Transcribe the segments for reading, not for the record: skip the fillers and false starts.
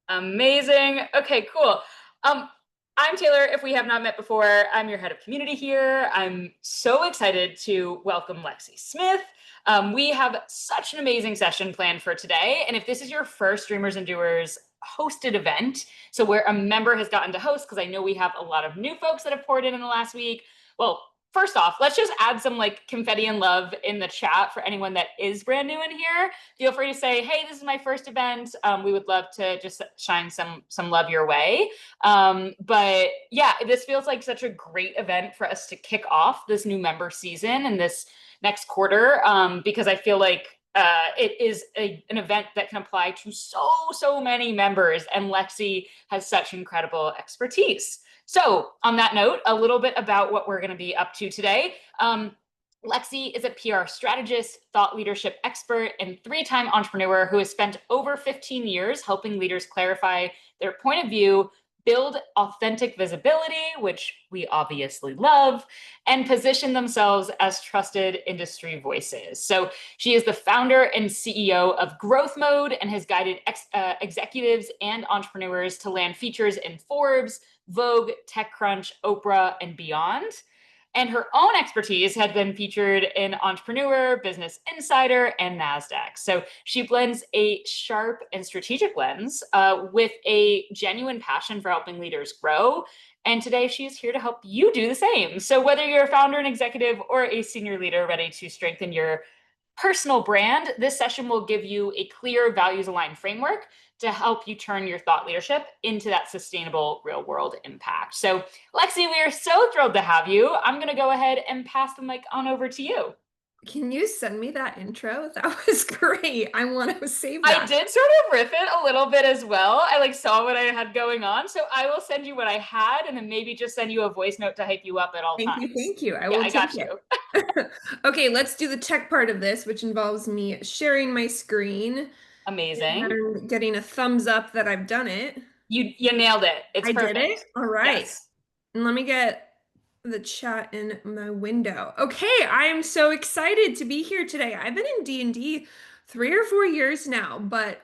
Amazing. Okay, cool. Um, I'm Taylor. If we have not met before, I'm your head of community here. I'm so excited to welcome Lexie Smith. We have such an amazing session planned for today. And if this is your first Dreamers and Doers hosted event, so where a member has gotten to host, because I know we have a lot of new folks that have poured in the last week. Well, first off, let's just add some like confetti and love in the chat for anyone that is brand new in here. Feel free to say, hey, this is my first event. We would love to just shine some love your way. But yeah, this feels like such a great event for us to kick off this new member season and this next quarter, because I feel like it is an event that can apply to so many members, and Lexie has such incredible expertise. So on that note, a little bit about what we're going to be up to today. Lexie is a PR strategist, thought leadership expert, and three-time entrepreneur who has spent over 15 years helping leaders clarify their point of view, build authentic visibility, which we obviously love, and position themselves as trusted industry voices. So she is the founder and CEO of Growth Mode and has guided executives and entrepreneurs to land features in Forbes, Vogue, TechCrunch, Oprah, and beyond. And her own expertise had been featured in Entrepreneur, Business Insider, and NASDAQ. So she blends a sharp and strategic lens with a genuine passion for helping leaders grow. And today she's here to help you do the same. So whether you're a founder, an executive, or a senior leader ready to strengthen your personal brand, this session will give you a clear values-aligned framework to help you turn your thought leadership into that sustainable real-world impact. So, Lexie, we are so thrilled to have you. I'm going to go ahead and pass the mic on over to you. Can you send me that intro? That was great. I want to save I that. did sort of riff it a little bit as well. I like saw what I had going on. So I will send you what I had and then maybe just send you a voice note to hype you up at all Thank times. you. Thank you. I Yeah, will I take got you. it. Okay, let's do the tech part of this, which involves me sharing my screen Amazing. and getting a thumbs up that I've done it. You nailed it. It's I did it. perfect. All right. Yes. And let me get the chat in my window. Okay, I am so excited to be here today. I've been in D&D 3 or 4 years now, but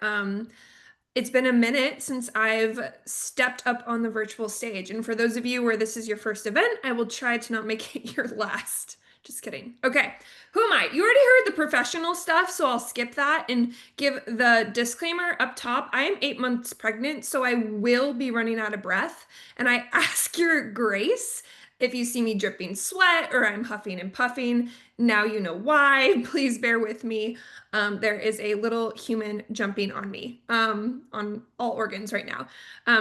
it's been a minute since I've stepped up on the virtual stage. And for those of you where this is your first event, I will try to not make it your last. Just kidding. Okay, who am I? You already heard the professional stuff, so I'll skip that and give the disclaimer up top. I am 8 months pregnant, so I will be running out of breath. And I ask your grace if you see me dripping sweat or I'm huffing and puffing. Now you know why. Please bear with me. There is a little human jumping on me on all organs right now.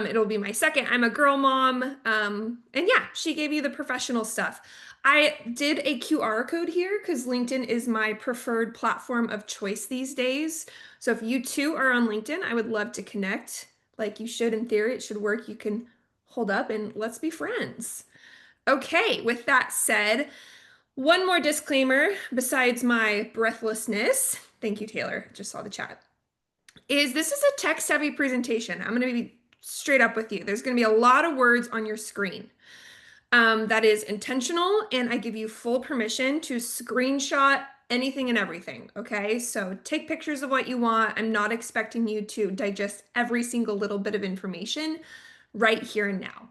It'll be my second. I'm a girl mom. And yeah, she gave you the professional stuff. I did a QR code here because LinkedIn is my preferred platform of choice these days. So if you too are on LinkedIn, I would love to connect like you should in theory. It should work. You can hold up and let's be friends. Okay, with that said, one more disclaimer besides my breathlessness. Thank you, Taylor. Just saw the chat. This is a tech-savvy presentation. I'm going to be straight up with you. There's going to be a lot of words on your screen. That is intentional, and I give you full permission to screenshot anything and everything, okay? So take pictures of what you want. I'm not expecting you to digest every single little bit of information right here and now.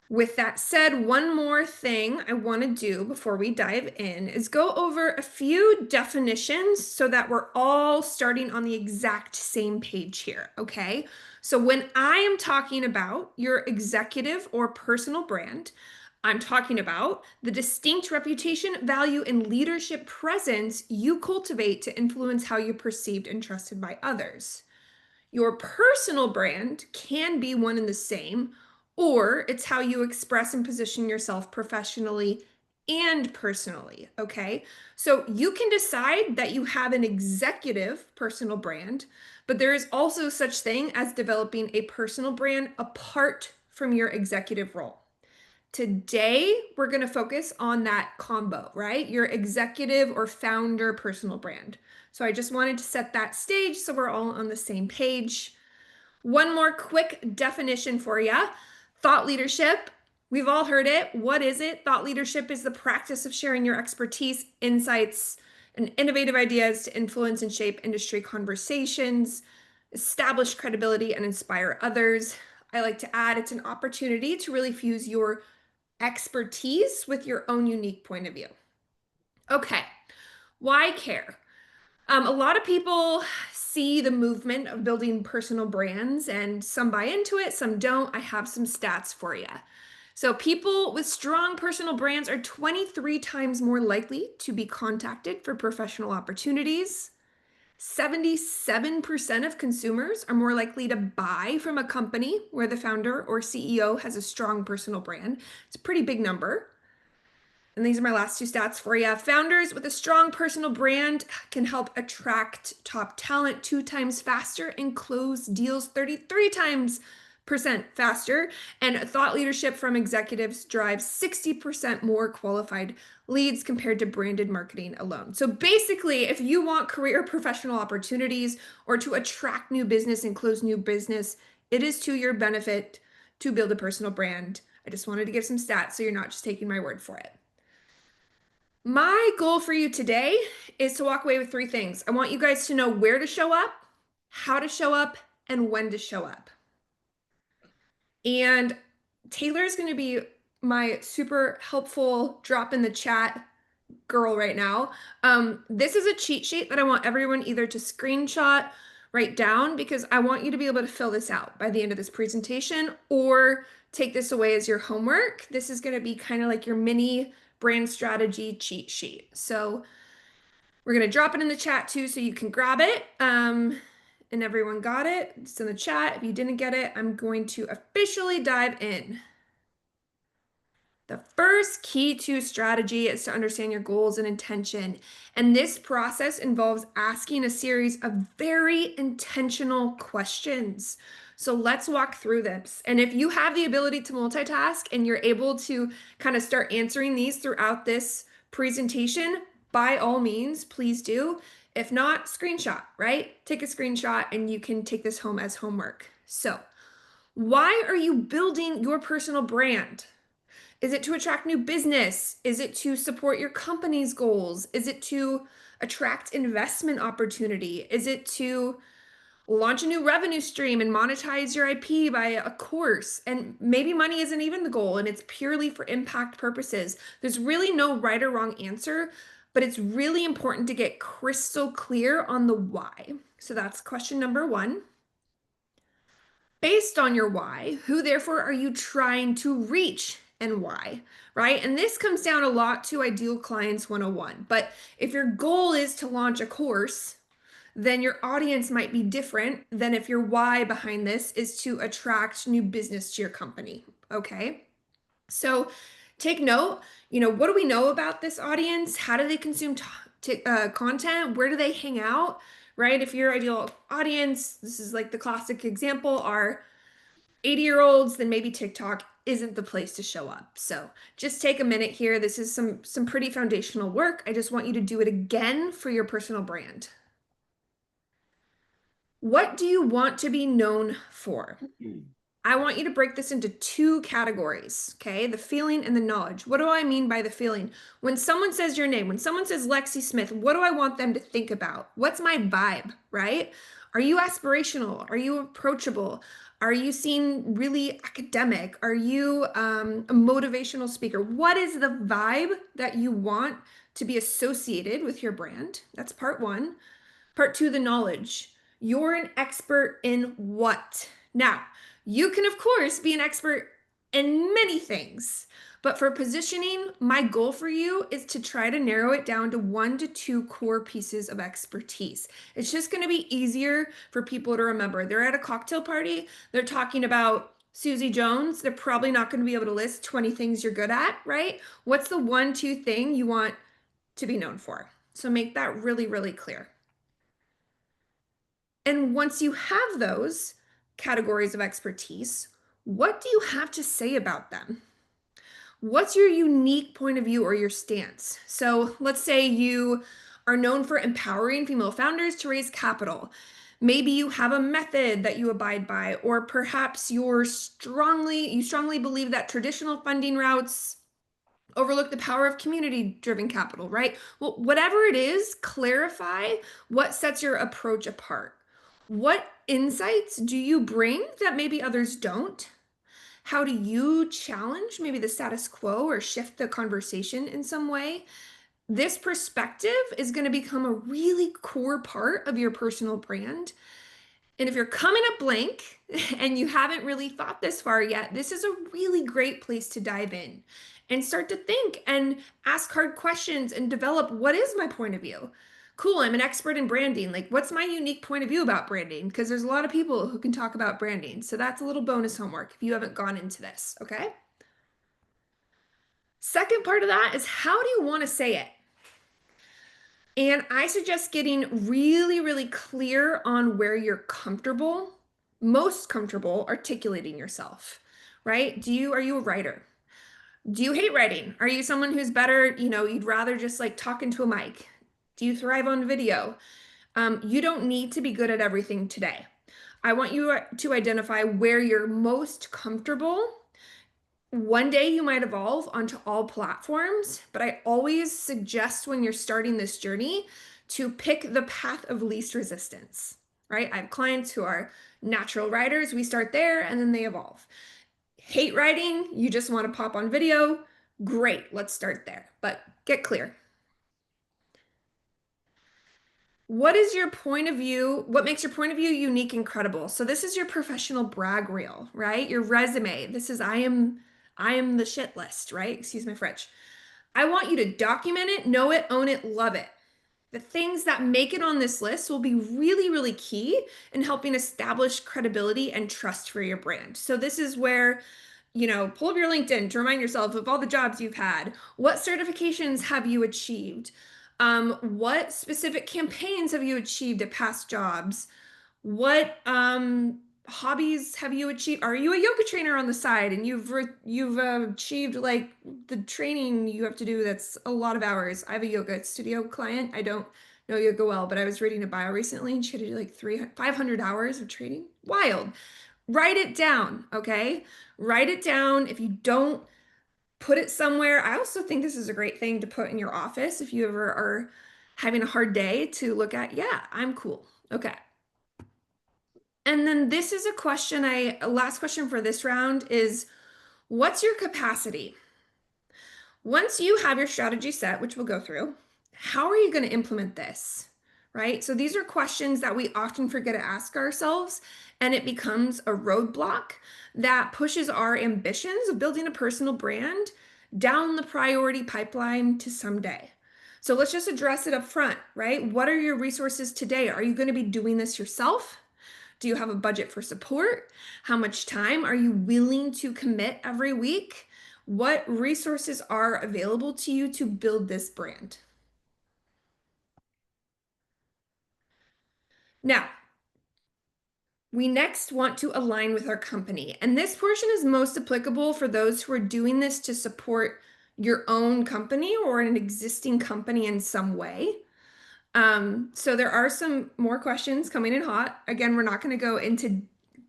With that said, one more thing I want to do before we dive in is go over a few definitions so that we're all starting on the exact same page here, okay? So when I am talking about your executive or personal brand, I'm talking about the distinct reputation, value, and leadership presence you cultivate to influence how you're perceived and trusted by others. Your personal brand can be one and the same, or it's how you express and position yourself professionally and personally, okay? So you can decide that you have an executive personal brand, but there is also such thing as developing a personal brand apart from your executive role. Today, we're going to focus on that combo, right? Your executive or founder personal brand. So I just wanted to set that stage so we're all on the same page. One more quick definition for you. Thought leadership. We've all heard it. What is it? Thought leadership is the practice of sharing your expertise, insights, and innovative ideas to influence and shape industry conversations. establish credibility, and inspire others. I like to add it's an opportunity to really fuse your expertise with your own unique point of view. Okay, why care? A lot of people see the movement of building personal brands, and some buy into it, some don't. I have some stats for you. So, people with strong personal brands are 23 times more likely to be contacted for professional opportunities. 77% of consumers are more likely to buy from a company where the founder or CEO has a strong personal brand. It's a pretty big number. And these are my last two stats for you. Founders with a strong personal brand can help attract top talent 2 times faster and close deals 33 times percent faster. And thought leadership from executives drives 60% more qualified leads compared to branded marketing alone. So basically, if you want career professional opportunities or to attract new business and close new business, it is to your benefit to build a personal brand. I just wanted to give some stats so you're not just taking my word for it. My goal for you today is to walk away with 3 things. I want you guys to know where to show up, how to show up, and when to show up. And Taylor is going to be my super helpful drop in the chat girl right now. This is a cheat sheet that I want everyone either to screenshot, write down, because I want you to be able to fill this out by the end of this presentation, or take this away as your homework. This is going to be kind of like your mini brand strategy cheat sheet. So we're going to drop it in the chat too so you can grab it. And everyone got it. It's in the chat. If you didn't get it, I'm going to officially dive in. The first key to strategy is to understand your goals and intention. And this process involves asking a series of very intentional questions. So let's walk through this. And if you have the ability to multitask and you're able to kind of start answering these throughout this presentation, by all means, please do. If not, screenshot, right? Take a screenshot and you can take this home as homework. So, why are you building your personal brand? Is it to attract new business? Is it to support your company's goals? Is it to attract investment opportunity? Is it to launch a new revenue stream and monetize your IP by a course? And maybe money isn't even the goal and it's purely for impact purposes. There's really no right or wrong answer, but it's really important to get crystal clear on the why. So that's question number 1. Based on your why, who therefore are you trying to reach and why, right? And this comes down a lot to Ideal Clients 101. But if your goal is to launch a course, then your audience might be different than if your why behind this is to attract new business to your company, okay? So take note, what do we know about this audience? How do they consume content? Where do they hang out? Right? If your ideal audience, this is like the classic example, are 80-year-olds, then maybe TikTok isn't the place to show up. So just take a minute here. This is some pretty foundational work. I just want you to do it again for your personal brand. What do you want to be known for? I want you to break this into 2 categories, okay? The feeling and the knowledge. What do I mean by the feeling? When someone says your name, when someone says Lexie Smith, what do I want them to think about? What's my vibe, right? Are you aspirational? Are you approachable? Are you seen really academic? Are you a motivational speaker? What is the vibe that you want to be associated with your brand? That's part 1. Part 2, the knowledge. You're an expert in what? Now, you can, of course, be an expert in many things, but for positioning, my goal for you is to try to narrow it down to 1 to 2 core pieces of expertise. It's just going to be easier for people to remember. They're at a cocktail party, they're talking about Susie Jones. They're probably not going to be able to list 20 things you're good at, right? What's the 1, 2 thing you want to be known for? So make that really, really clear. And once you have those categories of expertise, what do you have to say about them? What's your unique point of view or your stance? So let's say you are known for empowering female founders to raise capital. Maybe you have a method that you abide by, or perhaps you strongly believe that traditional funding routes overlook the power of community-driven capital, right? Well, whatever it is, clarify what sets your approach apart. What insights do you bring that maybe others don't? How do you challenge maybe the status quo or shift the conversation in some way? This perspective is going to become a really core part of your personal brand. And if you're coming up blank and you haven't really thought this far yet, this is a really great place to dive in and start to think and ask hard questions and develop what is my point of view? Cool, I'm an expert in branding. Like, what's my unique point of view about branding? Because there's a lot of people who can talk about branding. So that's a little bonus homework if you haven't gone into this, okay? Second part of that is how do you want to say it? And I suggest getting really, really clear on where you're comfortable, most comfortable articulating yourself, right? Are you a writer? Do you hate writing? Are you someone who's better, you'd rather just like talk into a mic? Do you thrive on video? You don't need to be good at everything today. I want you to identify where you're most comfortable. One day you might evolve onto all platforms, but I always suggest when you're starting this journey to pick the path of least resistance, right? I have clients who are natural writers. We start there and then they evolve. Hate writing, you just want to pop on video. Great, let's start there, but get clear. What is your point of view? What makes your point of view unique and credible? So this is your professional brag reel, right? Your resume. This is I am the shit list, right? Excuse my French. I want you to document it, know it, own it, love it. The things that make it on this list will be really, really key in helping establish credibility and trust for your brand. So this is where, pull up your LinkedIn to remind yourself of all the jobs you've had. What certifications have you achieved? What specific campaigns have you achieved at past jobs? What hobbies have you achieved? Are you a yoga trainer on the side and you've achieved like the training you have to do that's a lot of hours? I have a yoga studio client. I don't know yoga well, but I was reading a bio recently and she had to do like 500 hours of training. Wild. Write it down, okay? Write it down. If you don't, put it somewhere. I also think this is a great thing to put in your office if you ever are having a hard day to look at. Yeah, I'm cool. Okay. And then this is a question last question for this round is what's your capacity? Once you have your strategy set, which we'll go through, how are you going to implement this? Right? So these are questions that we often forget to ask ourselves, and it becomes a roadblock that pushes our ambitions of building a personal brand down the priority pipeline to someday. So let's just address it up front, right? What are your resources today? Are you going to be doing this yourself? Do you have a budget for support? How much time are you willing to commit every week? What resources are available to you to build this brand? Now, we next want to align with our company. And this portion is most applicable for those who are doing this to support your own company or an existing company in some way. So there are some more questions coming in hot. Again, we're not going to go into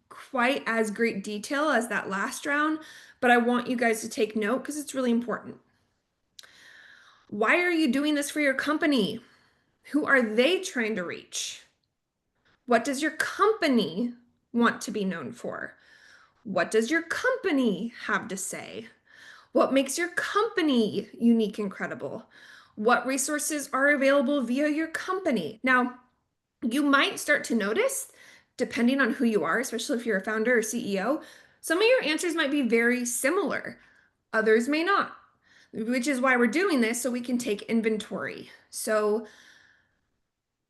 quite as great detail as that last round, but I want you guys to take note because it's really important. Why are you doing this for your company? Who are they trying to reach? What does your company want to be known for? What does your company have to say? What makes your company unique and credible? What resources are available via your company? Now, you might start to notice, depending on who you are, especially if you're a founder or CEO, some of your answers might be very similar. Others may not, which is why we're doing this so we can take inventory. So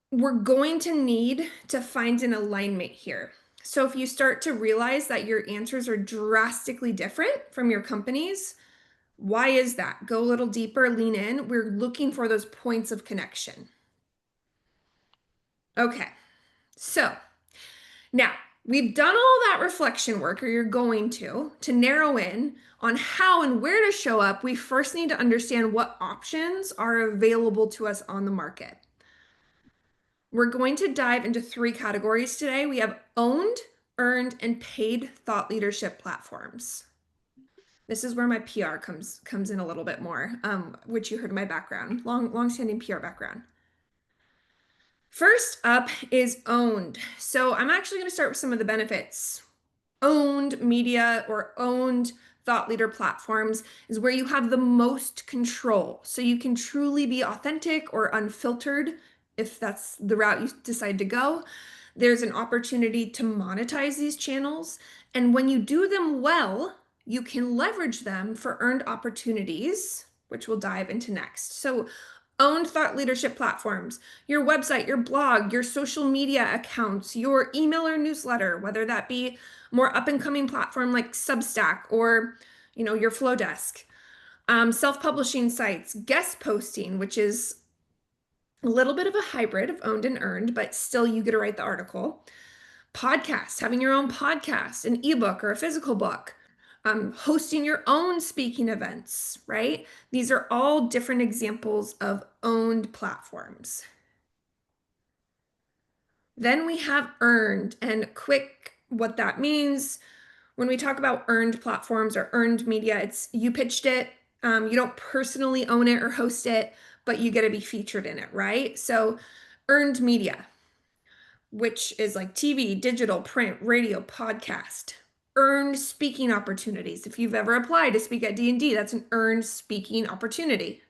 we're going to need to find an alignment here. So if you start to realize that your answers are drastically different from your company's, why is that? Go a little deeper, lean in. We're looking for those points of connection. Okay, so now we've done all that reflection work, or you're going to narrow in on how and where to show up. We first need to understand what options are available to us on the market. We're going to dive into 3 categories today. We have owned, earned, and paid thought leadership platforms. This is where my PR comes in a little bit more, which you heard in my background, long-standing PR background. First up is owned. So I'm actually going to start with some of the benefits. Owned media or owned thought leader platforms is where you have the most control. So you can truly be authentic or unfiltered if that's the route you decide to go. There's an opportunity to monetize these channels. And when you do them well, you can leverage them for earned opportunities, which we'll dive into next. So, owned thought leadership platforms, your website, your blog, your social media accounts, your email or newsletter, whether that be more up and coming platform like Substack or your Flow Desk, self-publishing sites, guest posting, which is a little bit of a hybrid of owned and earned, but still you get to write the article. Podcast, having your own podcast, an ebook or a physical book, hosting your own speaking events, right? These are all different examples of owned platforms. Then we have earned, and quick what that means. When we talk about earned platforms or earned media, it's you pitched it, you don't personally own it or host it, but you get to be featured in it, right? So earned media, which is like TV, digital, print, radio, podcast. Earned speaking opportunities. If you've ever applied to speak at D&D, that's an earned speaking opportunity.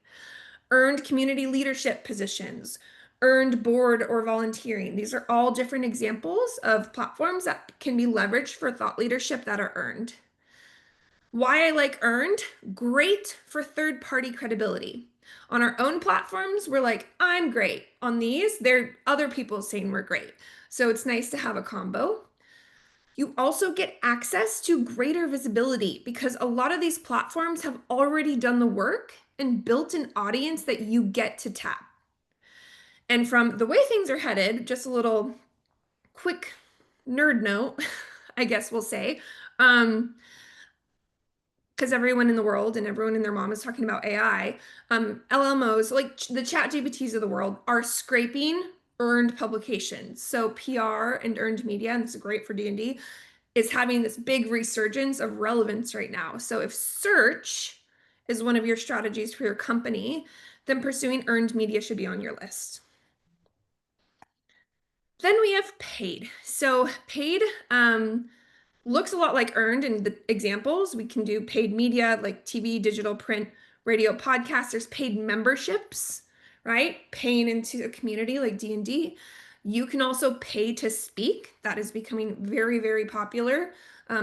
Earned community leadership positions, earned board or volunteering. These are all different examples of platforms that can be leveraged for thought leadership that are earned. Why I like earned? Great for third-party credibility. On our own platforms, we're like, I'm great. On these, they're other people saying we're great. So it's nice to have a combo. You also get access to greater visibility because a lot of these platforms have already done the work and built an audience that you get to tap. And from the way things are headed, just a little quick nerd note, I guess we'll say, because everyone in the world and everyone and their mom is talking about AI, LLMOs, like the chat GPTs of the world, are scraping earned publications. So PR and earned media, and this is great for D&D, is having this big resurgence of relevance right now. So if search is one of your strategies for your company, then pursuing earned media should be on your list. Then we have paid. So paid looks a lot like earned in the examples. We can do paid media like TV, digital, print, radio, podcast. There's paid memberships, right? Paying into a community like D&D. You can also pay to speak. That is becoming very, very popular.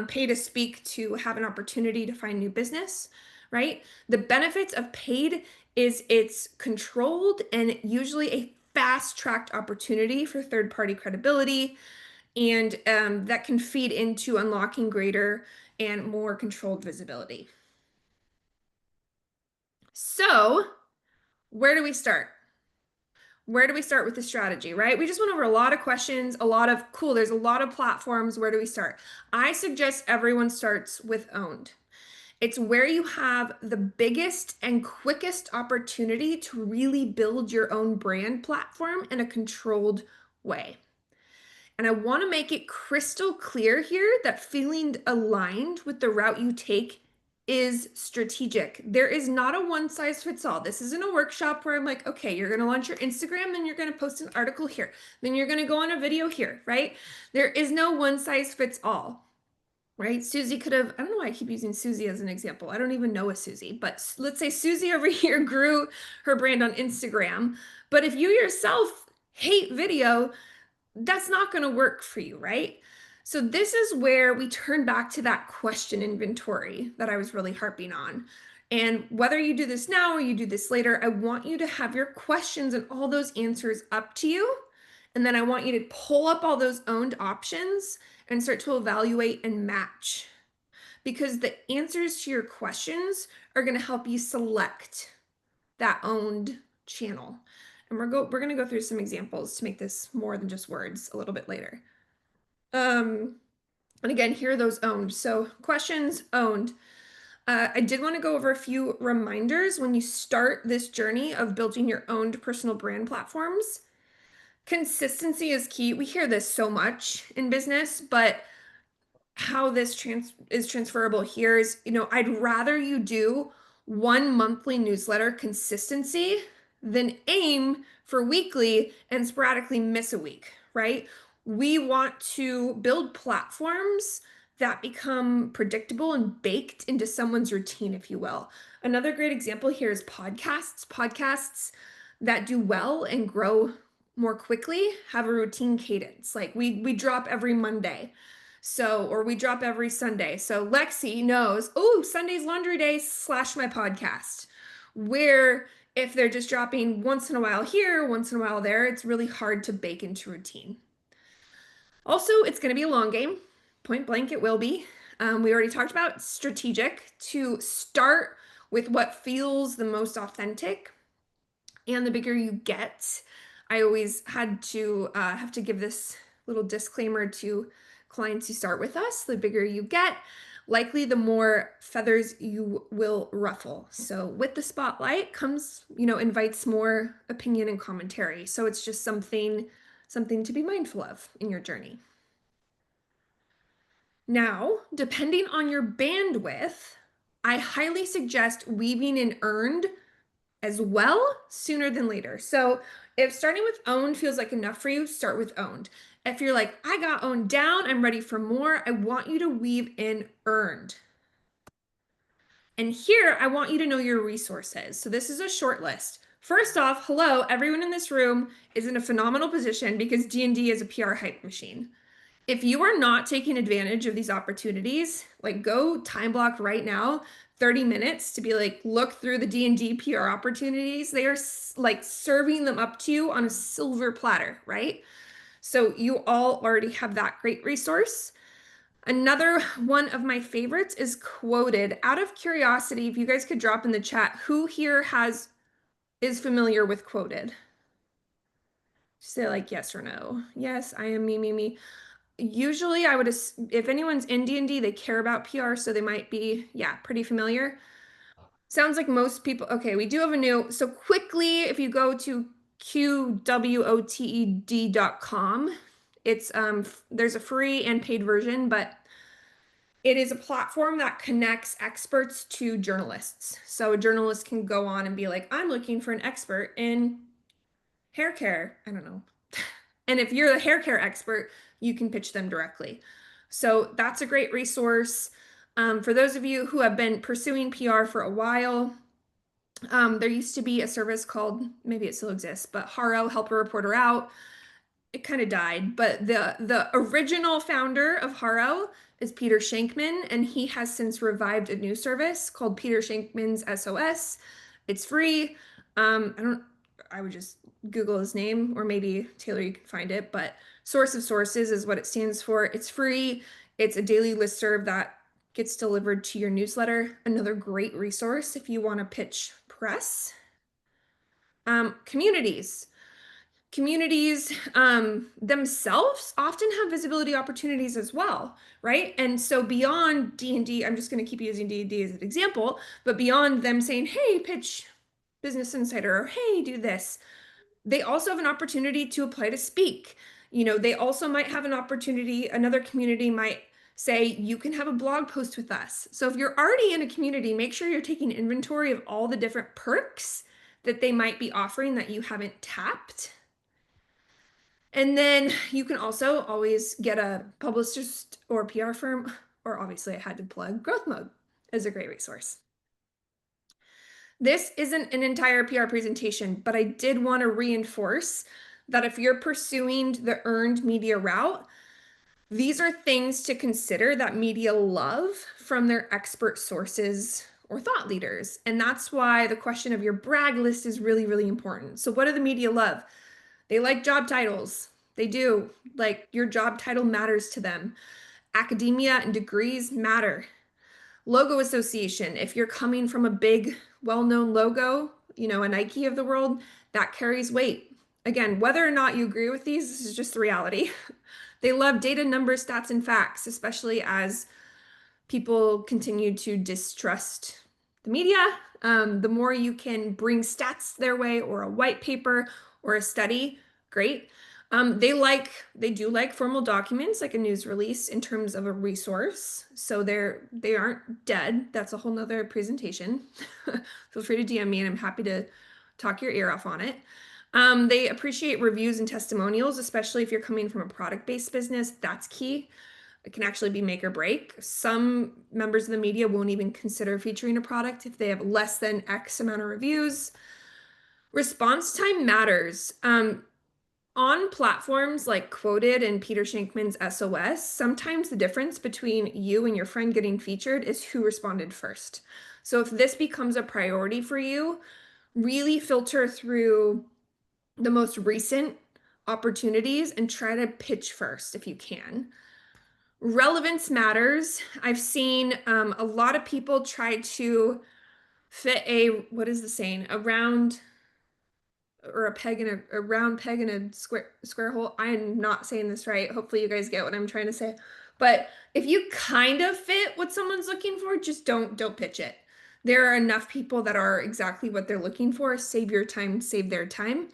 Pay to speak to have an opportunity to find new business, right? The benefits of paid is it's controlled and usually a fast-tracked opportunity for third-party credibility, and that can feed into unlocking greater and more controlled visibility. So, where do we start? Where do we start with the strategy, right? We just went over a lot of questions, a lot of cool, there's a lot of platforms. Where do we start? I suggest everyone starts with owned. It's where you have the biggest and quickest opportunity to really build your own brand platform in a controlled way. And I want to make it crystal clear here that feeling aligned with the route you take is strategic. There is not a one size fits all. This isn't a workshop where I'm like, okay, you're going to launch your Instagram, then you're going to post an article here, then you're going to go on a video here, right? There is no one size fits all, right? Susie could have, I don't know why I keep using Susie as an example. I don't even know a Susie, but let's say Susie over here grew her brand on Instagram. But if you yourself hate video, that's not going to work for you, right? So this is where we turn back to that question inventory that I was really harping on. And whether you do this now or you do this later, I want you to have your questions and all those answers up to you. And then I want you to pull up all those owned options and start to evaluate and match. Because the answers to your questions are going to help you select that owned channel. And we're going to go through some examples to make this more than just words a little bit later. And again, here are those owned. So questions owned. I did want to go over a few reminders when you start this journey of building your own personal brand platforms. Consistency is key. We hear this so much in business, but how this is transferable here is, I'd rather you do one monthly newsletter consistency then aim for weekly and sporadically miss a week, right? We want to build platforms that become predictable and baked into someone's routine, if you will. Another great example here is podcasts. Podcasts that do well and grow more quickly have a routine cadence. Like we drop every Monday. So, or we drop every Sunday. So Lexie knows, oh, Sunday's laundry day / my podcast. Where if they're just dropping once in a while here, once in a while there, it's really hard to bake into routine. Also, it's going to be a long game. Point blank, it will be. We already talked about strategic to start with what feels the most authentic. And the bigger you get, I always had to have to give this little disclaimer to clients who start with us. The bigger you get, likely the more feathers you will ruffle. So with the spotlight comes, invites more opinion and commentary. So it's just something to be mindful of in your journey. Now, depending on your bandwidth, I highly suggest weaving in earned as well sooner than later. So if starting with owned feels like enough for you, start with owned. If you're like, I got owned down, I'm ready for more, I want you to weave in earned. And here, I want you to know your resources. So this is a short list. First off, hello, everyone in this room is in a phenomenal position because D&D is a PR hype machine. If you are not taking advantage of these opportunities, like go time block right now, 30 minutes to be like, look through the D&D PR opportunities. They are like serving them up to you on a silver platter, right? So you all already have that great resource. Another one of my favorites is Quoted. Out of curiosity, if you guys could drop in the chat, who here is familiar with Quoted? Say like yes or no. Yes, I am me. Usually I would, if anyone's in D&D, they care about PR, so they might be, yeah, pretty familiar. Sounds like most people, okay, we do have a new, so quickly, if you go to qwoted.com, it's, there's a free and paid version, but it is a platform that connects experts to journalists. So a journalist can go on and be like, I'm looking for an expert in hair care. I don't know. And if you're the hair care expert, you can pitch them directly. So that's a great resource. For those of you who have been pursuing PR for a while, there used to be a service called, maybe it still exists, but Haro, Help a Reporter Out. It kind of died, but the original founder of Haro is Peter Shankman, and he has since revived a new service called Peter Shankman's SOS. It's free. I would just Google his name, or maybe Taylor, you can find it, but Source of Sources is what it stands for. It's free. It's a daily listserv that gets delivered to your newsletter. Another great resource if you want to pitch press. Communities. Communities themselves often have visibility opportunities as well, right? And so beyond D&D, I'm just going to keep using D&D as an example, but beyond them saying, hey, pitch Business Insider, or hey, do this, they also have an opportunity to apply to speak. They also might have an opportunity, another community might say, you can have a blog post with us. So if you're already in a community, make sure you're taking inventory of all the different perks that they might be offering that you haven't tapped. And then you can also always get a publicist or PR firm, or obviously I had to plug Growth Mode as a great resource. This isn't an entire PR presentation, but I did want to reinforce that if you're pursuing the earned media route, these are things to consider that media love from their expert sources or thought leaders. And that's why the question of your brag list is really, really important. So what do the media love? They like job titles. They do. Like your job title matters to them. Academia and degrees matter. Logo association. If you're coming from a big, well-known logo, a Nike of the world, that carries weight. Again, whether or not you agree with these, this is just the reality. They love data, numbers, stats, and facts, especially as people continue to distrust the media. The more you can bring stats their way, or a white paper or a study, great. They do like formal documents, like a news release in terms of a resource. So they aren't dead. That's a whole nother presentation. Feel free to DM me and I'm happy to talk your ear off on it. They appreciate reviews and testimonials, especially if you're coming from a product-based business. That's key. It can actually be make or break. Some members of the media won't even consider featuring a product if they have less than X amount of reviews. Response time matters. On platforms like Quoted and Peter Shankman's SOS, sometimes the difference between you and your friend getting featured is who responded first. So if this becomes a priority for you, really filter through the most recent opportunities and try to pitch first if you can. Relevance matters. I've seen a lot of people try to fit what is the saying? A round peg in a square hole. I am not saying this right. Hopefully you guys get what I'm trying to say. But if you kind of fit what someone's looking for, just don't pitch it. There are enough people that are exactly what they're looking for. Save your time, save their time.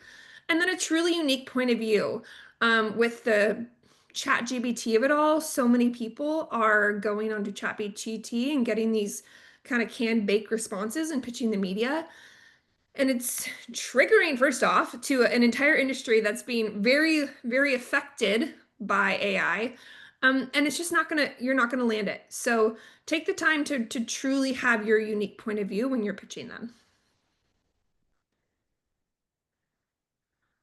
And then a truly unique point of view. With the chat GBT of it all, so many people are going onto chat GBT and getting these kind of canned bake responses and pitching the media. And it's triggering, first off, to an entire industry that's being very, very affected by AI. And it's just you're not gonna land it. So take the time to truly have your unique point of view when you're pitching them.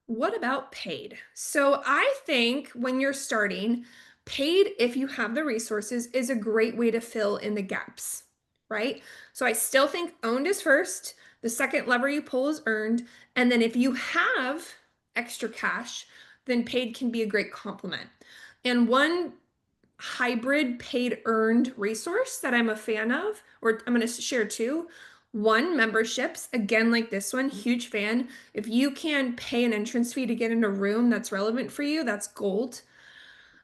What about paid? So I think when you're starting, paid, if you have the resources, is a great way to fill in the gaps, right? So I still think owned is first. The second lever you pull is earned. And then if you have extra cash, then paid can be a great complement. And one hybrid paid earned resource that I'm a fan of, or I'm going to share two. One, memberships. Again, like this one, huge fan. If you can pay an entrance fee to get in a room that's relevant for you, that's gold.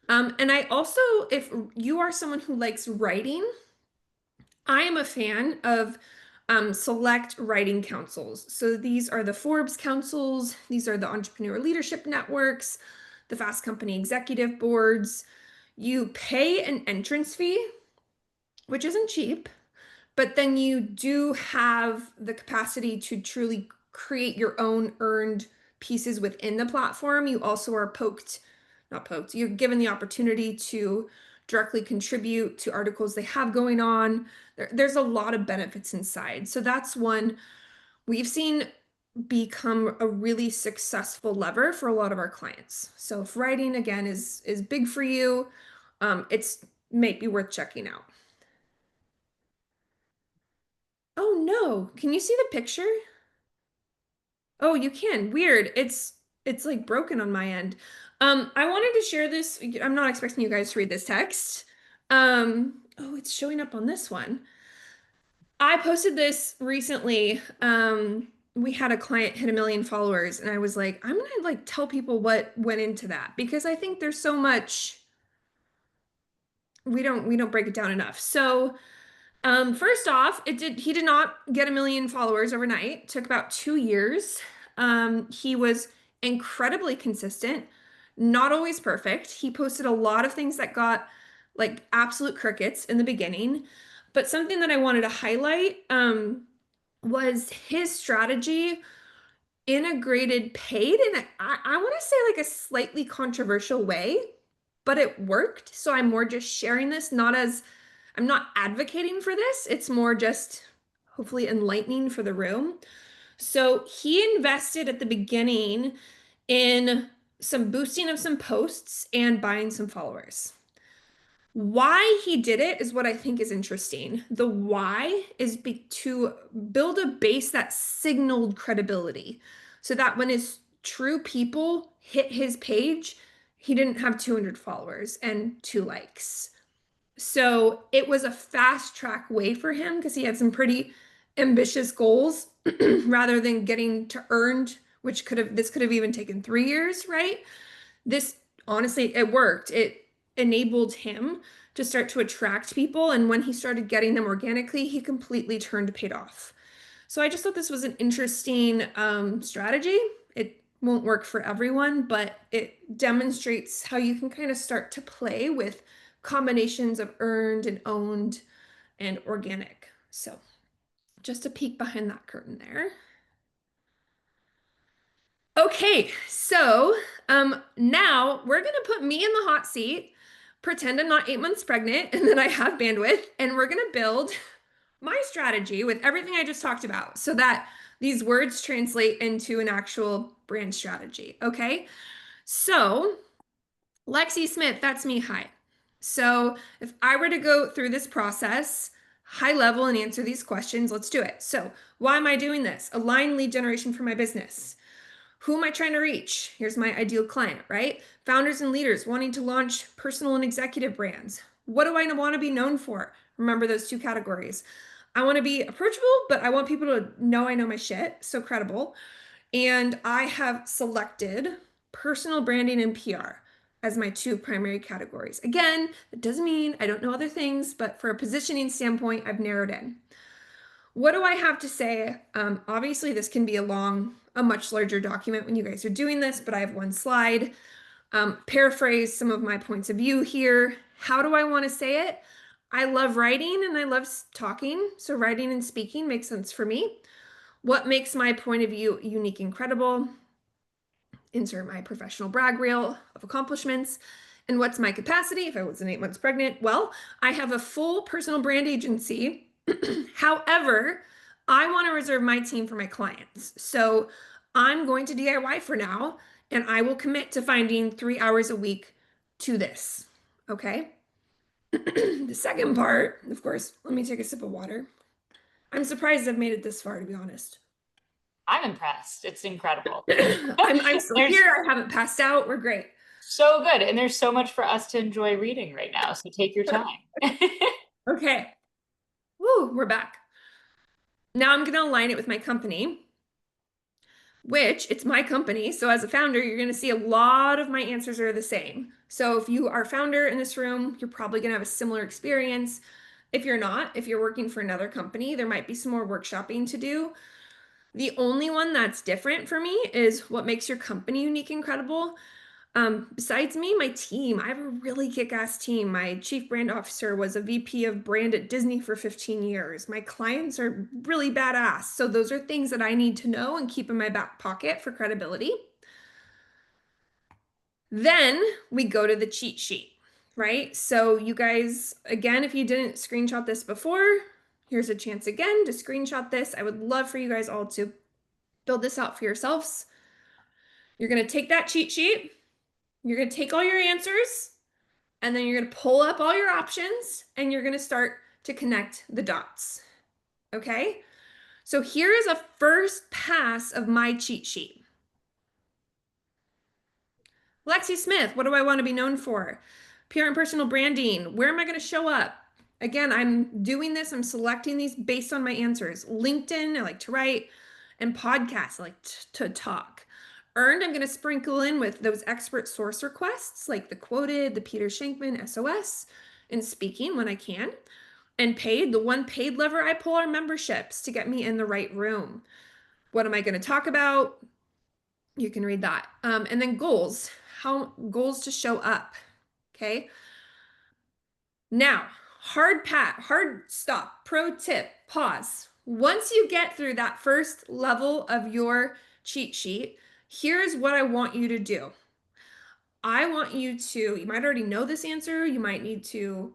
And I also, if you are someone who likes writing, I am a fan of select writing councils. So these are the Forbes councils, these are the entrepreneur leadership networks, the Fast Company executive boards. You pay an entrance fee, which isn't cheap, but then you do have the capacity to truly create your own earned pieces within the platform. You also are not poked, you're given the opportunity to directly contribute to articles they have going on. There's a lot of benefits inside. So that's one we've seen become a really successful lever for a lot of our clients. So if writing again is big for you, it's may be worth checking out. Oh no, can you see the picture? Oh, you can. Weird. It's like broken on my end. I wanted to share this. I'm not expecting you guys to read this text. Oh, it's showing up on this one. I posted this recently. We had a client hit 1 million followers, and I was like, I'm gonna like tell people what went into that because I think there's so much we don't break it down enough. So first off, he did not get 1 million followers overnight. It took about 2 years. He was incredibly consistent, not always perfect. He posted a lot of things that got like absolute crickets in the beginning. But something that I wanted to highlight was his strategy integrated paid in I want to say like a slightly controversial way, but it worked. So I'm more just sharing this, not as I'm not advocating for this. It's more just hopefully enlightening for the room. So he invested at the beginning in some boosting of some posts and buying some followers. Why he did it is what I think is interesting. The why is to build a base that signaled credibility so that when his true people hit his page, he didn't have 200 followers and 2 likes. So it was a fast track way for him because he had some pretty ambitious goals rather than getting to earned, which this could have even taken 3 years, right? This honestly, it worked. It enabled him to start to attract people. And when he started getting them organically, he completely turned paid off. So I just thought this was an interesting strategy. It won't work for everyone, but it demonstrates how you can kind of start to play with combinations of earned and owned and organic. So just a peek behind that curtain there. Okay, so now we're gonna put me in the hot seat, pretend I'm not 8 months pregnant, and that I have bandwidth, and we're gonna build my strategy with everything I just talked about so that these words translate into an actual brand strategy. Okay, so Lexie Smith, that's me. Hi. So if I were to go through this process, high level, and answer these questions, let's do it. So, why am I doing this? Align lead generation for my business. Who am I trying to reach? Here's my ideal client, right? Founders and leaders wanting to launch personal and executive brands. What do I want to be known for? Remember those two categories. I want to be approachable, but I want people to know I know my shit, so credible. And I have selected personal branding and PR as my two primary categories. Again, that doesn't mean I don't know other things, but for a positioning standpoint, I've narrowed in. What do I have to say? Obviously, this can be a much larger document when you guys are doing this, but I have one slide. Paraphrase some of my points of view here. How do I want to say it? I love writing and I love talking, so writing and speaking makes sense for me. What makes my point of view unique and credible? Insert my professional brag reel of accomplishments. And what's my capacity if I wasn't 8 months pregnant? Well, I have a full personal brand agency. However, I want to reserve my team for my clients. So I'm going to DIY for now, and I will commit to finding 3 hours a week to this. Okay. The second part, of course, let me take a sip of water. I'm surprised I've made it this far, to be honest. I'm impressed. It's incredible. I'm still There's here. I haven't passed out. We're great. so good. And there's so much for us to enjoy reading right now. So take your time. Okay. Woo, we're back. Now I'm going to align it with my company, which it's my company. So as a founder, you're going to see a lot of my answers are the same. So if you are a founder in this room, you're probably going to have a similar experience. If you're not, if you're working for another company, there might be some more workshopping to do. The only one that's different for me is what makes your company unique and credible. Besides me, my team, I have a really kick-ass team. My chief brand officer was a VP of brand at Disney for 15 years. My clients are really badass. So those are things that I need to know and keep in my back pocket for credibility. Then we go to the cheat sheet, right? So you guys, again, if you didn't screenshot this before, here's a chance again to screenshot this. I would love for you guys all to build this out for yourselves. You're going to take that cheat sheet. You're going to take all your answers. And then you're going to pull up all your options and you're going to start to connect the dots. Okay? So here is a first pass of my cheat sheet. Lexie Smith, what do I want to be known for? PR and personal branding. Where am I going to show up? Again, I'm doing this, I'm selecting these based on my answers. LinkedIn, I like to write, and podcasts, I like to talk. Earned, I'm going to sprinkle in with those expert source requests like the quoted, the Peter Shankman SOS, and speaking when I can. And paid, the one paid lever I pull are memberships to get me in the right room. What am I going to talk about? You can read that. And then goals, how goals to show up. Okay. Now, hard stop, pro tip, pause. Once you get through that first level of your cheat sheet, here's what I want you to do. I want you to, you might already know this answer. You might need to,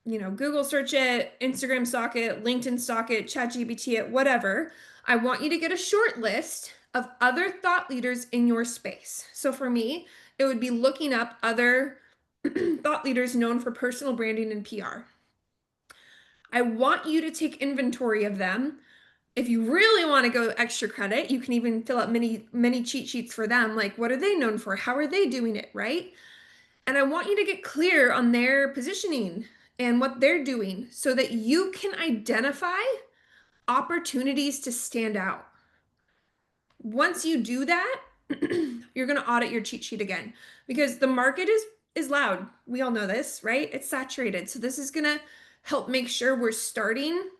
Google search it, Instagram stalk it, LinkedIn stalk it, ChatGPT it, whatever. I want you to get a short list of other thought leaders in your space. So for me, it would be looking up other thought leaders known for personal branding and PR. I want you to take inventory of them. If you really want to go extra credit, you can even fill out many cheat sheets for them. Like, what are they known for? How are they doing it, right? And I want you to get clear on their positioning and what they're doing so that you can identify opportunities to stand out. Once you do that, you're going to audit your cheat sheet again because the market is loud. We all know this, right? It's saturated. So this is going to help make sure we're starting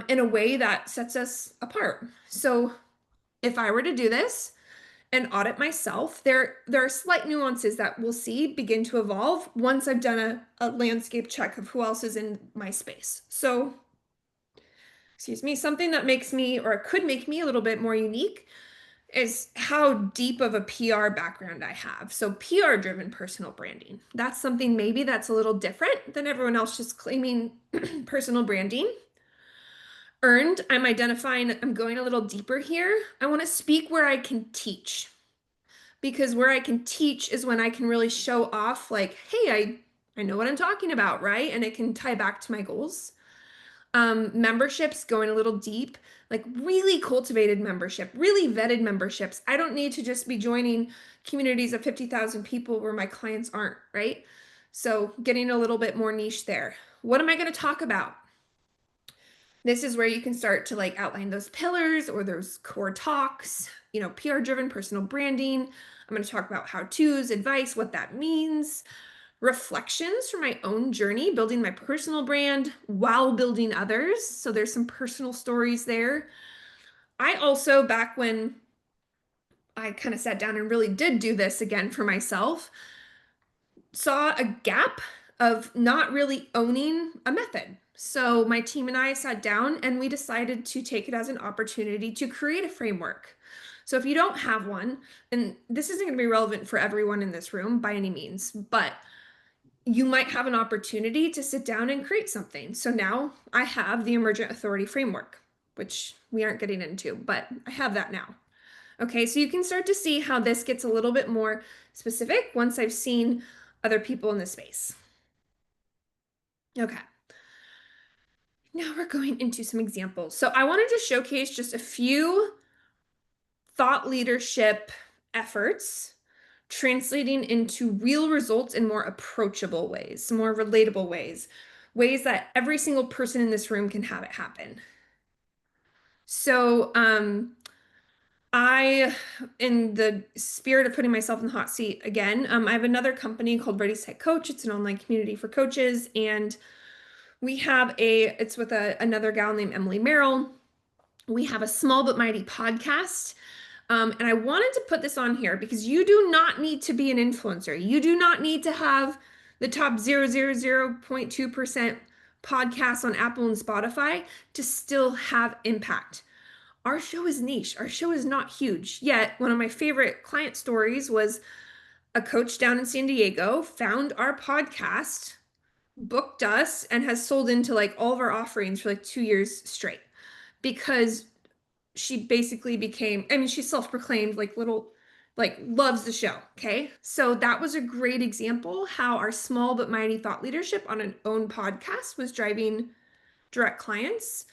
in a way that sets us apart. So if I were to do this and audit myself, there are slight nuances that we'll see begin to evolve once I've done a landscape check of who else is in my space. So, excuse me, something that makes me or could make me a little bit more unique is how deep of a PR background I have. So PR driven personal branding. That's something maybe that's a little different than everyone else just claiming personal branding. Earned, I'm identifying, I'm going a little deeper here. I want to speak where I can teach, because where I can teach is when I can really show off like, hey, I know what I'm talking about, right? And it can tie back to my goals. Memberships, going a little deep, like really cultivated membership, really vetted memberships. I don't need to just be joining communities of 50,000 people where my clients aren't, right? So getting a little bit more niche there. What am I going to talk about? This is where you can start to like outline those pillars or those core talks, PR driven personal branding. I'm going to talk about how to's, advice, what that means, reflections from my own journey, building my personal brand while building others. So there's some personal stories there. I also, back when I kind of sat down and really did do this again for myself, saw a gap of not really owning a method. So my team and I sat down and we decided to take it as an opportunity to create a framework. So if you don't have one, and this isn't going to be relevant for everyone in this room by any means, but you might have an opportunity to sit down and create something. So now I have the emergent authority framework, which we aren't getting into, but I have that now. Okay, so you can start to see how this gets a little bit more specific once I've seen other people in the space. Okay, now we're going into some examples. So I wanted to showcase just a few thought leadership efforts translating into real results in more approachable ways, more relatable ways, ways that every single person in this room can have it happen. So, in the spirit of putting myself in the hot seat again, I have another company called Ready Set Coach. It's an online community for coaches, and it's with another gal named Emily Merrill. We have a small but mighty podcast. And I wanted to put this on here because you do not need to be an influencer. You do not need to have the top 0.2% podcasts on Apple and Spotify to still have impact. Our show is niche. Our show is not huge. Yet, one of my favorite client stories was a coach down in San Diego found our podcast, booked us, and has sold into like all of our offerings for like 2 years straight because she basically became, I mean, she's self-proclaimed like loves the show. Okay. So that was a great example how our small but mighty thought leadership on an own podcast was driving direct clients.